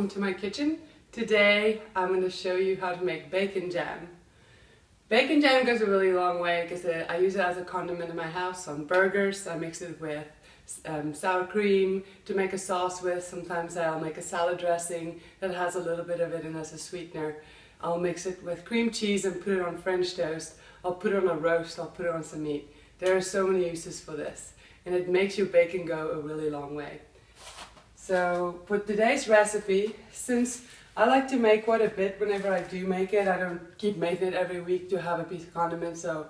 to my kitchen. Today I'm going to show you how to make bacon jam. Bacon jam goes a really long way because I use it as a condiment in my house on burgers. I mix it with sour cream to make a sauce with. Sometimes I'll make a salad dressing that has a little bit of it in as a sweetener. I'll mix it with cream cheese and put it on French toast. I'll put it on a roast, I'll put it on some meat. There are so many uses for this, and it makes your bacon go a really long way. So for today's recipe, since I like to make quite a bit whenever I do make it, I don't keep making it every week to have a piece of condiment, so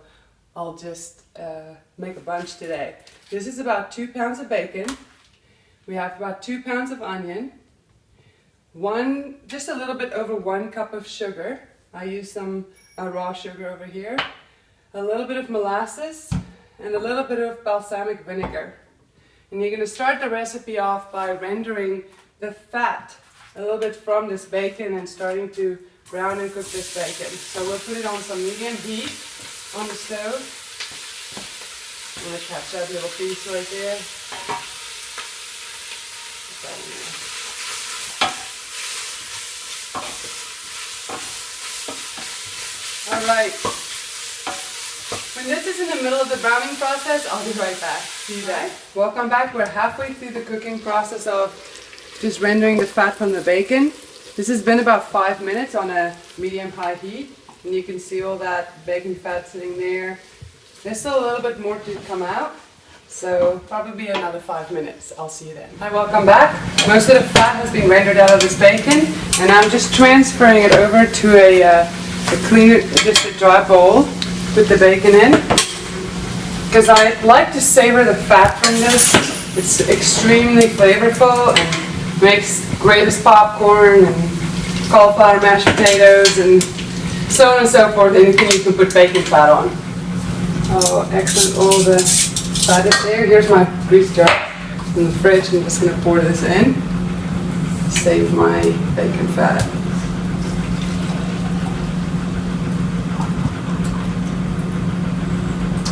I'll just make a bunch today. This is about 2 pounds of bacon. We have about 2 pounds of onion, just a little bit over 1 cup of sugar. I use some raw sugar over here, a little bit of molasses, and a little bit of balsamic vinegar. And you're going to start the recipe off by rendering the fat a little bit from this bacon and starting to brown and cook this bacon. So we'll put it on some medium heat on the stove. I'm going to catch that little piece right there. Put that in there. Alright, when this is in the middle of the browning process, I'll be right back. See you then. Welcome back. We're halfway through the cooking process of just rendering the fat from the bacon. This has been about 5 minutes on a medium-high heat, and you can see all that bacon fat sitting there. There's still a little bit more to come out, so probably another 5 minutes. I'll see you then. Hi, welcome back. Most of the fat has been rendered out of this bacon, and I'm just transferring it over to a clean, just a dry bowl. Put the bacon in, because I like to savor the fat from this. It's extremely flavorful and makes great as popcorn and cauliflower mashed potatoes and so on and so forth. Anything you can put bacon fat on. Oh, excellent. All the fat is there. Here's my grease jar from the fridge. I'm just going to pour this in. Save my bacon fat.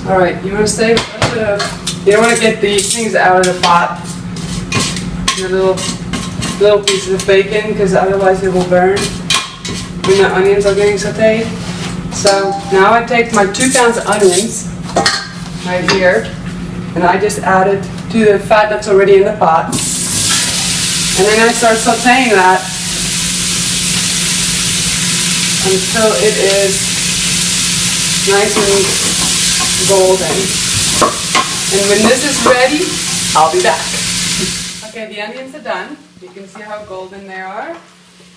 Alright, you want to save a little bit of, you don't want to get these things out of the pot, the little pieces of bacon, because otherwise it will burn when the onions are getting sauteed. So now I take my 2 pounds of onions, right here, and I just add it to the fat that's already in the pot. And then I start sauteing that until it is nice and golden. And when this is ready, I'll be back. Okay, the onions are done. You can see how golden they are.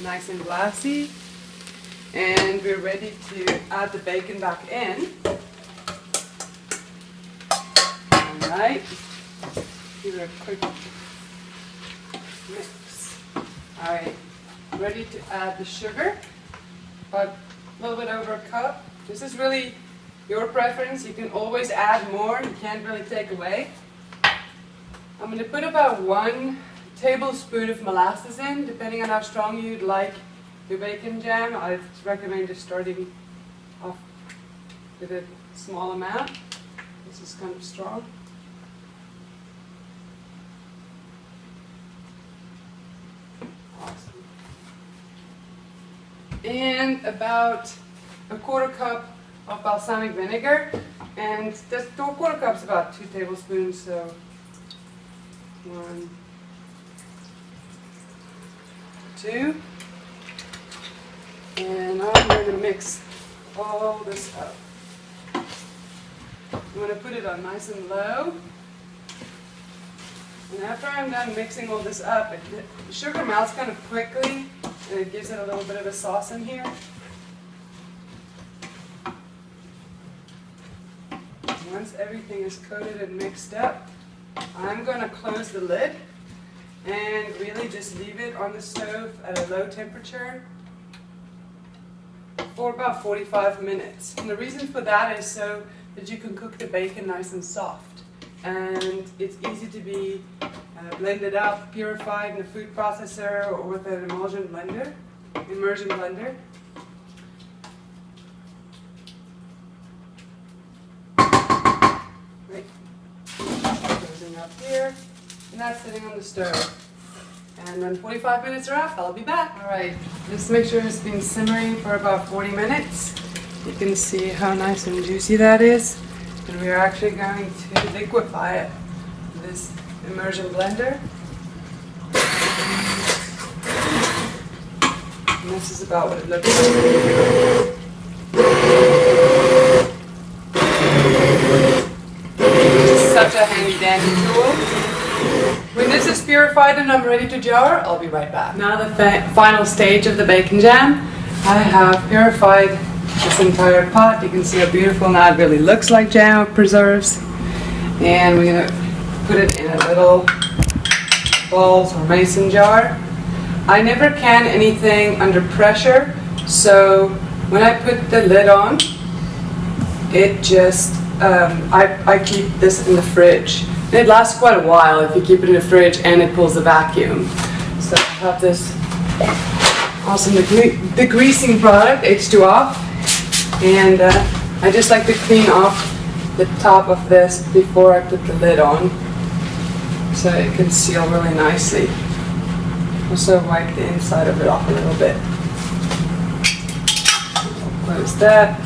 Nice and glassy. And we're ready to add the bacon back in. Alright. Give it a quick mix. Alright. Ready to add the sugar. About a little bit over a cup. This is really your preference. You can always add more. You can't really take away. I'm going to put about 1 tablespoon of molasses in, depending on how strong you'd like your bacon jam. I recommend just starting off with a small amount. This is kind of strong. Awesome. And about a 1/4 cup of balsamic vinegar, and this 1/4 cup is about 2 tablespoons, so 1, 2, and I'm going to mix all this up. I'm going to put it on nice and low, and after I'm done mixing all this up, the sugar melts kind of quickly, and it gives it a little bit of a sauce in here. Once everything is coated and mixed up, I'm going to close the lid and really just leave it on the stove at a low temperature for about 45 minutes. And the reason for that is so that you can cook the bacon nice and soft. And it's easy to be blended up, purified in a food processor or with an immersion blender. Right. Closing up here, and that's sitting on the stove. And when 45 minutes are up, I'll be back. Alright, just make sure it's been simmering for about 40 minutes. You can see how nice and juicy that is. And we're actually going to liquefy it in this immersion blender. And this is about what it looks like. It's such a handy dandy tool. When this is purified and I'm ready to jar, I'll be right back. Now the final stage of the bacon jam. I have purified this entire pot. You can see how beautiful now it really looks like jam of preserves. And we're going to put it in a little balls or mason jar. I never can anything under pressure, so when I put the lid on, it just, I keep this in the fridge. And it lasts quite a while if you keep it in the fridge and it pulls the vacuum. So I have this awesome degreasing product, H2 off, and I just like to clean off the top of this before I put the lid on so it can seal really nicely. Also wipe the inside of it off a little bit. I'll close that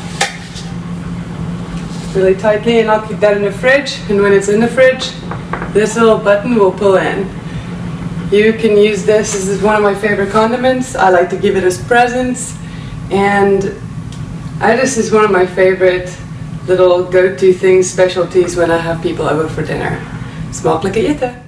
really tightly and I'll keep that in the fridge, and when it's in the fridge this little button will pull in. You can use this. This is one of my favorite condiments. I like to give it as presents, and this is one of my favorite little go-to things, specialties when I have people over for dinner. Smakelijk eten!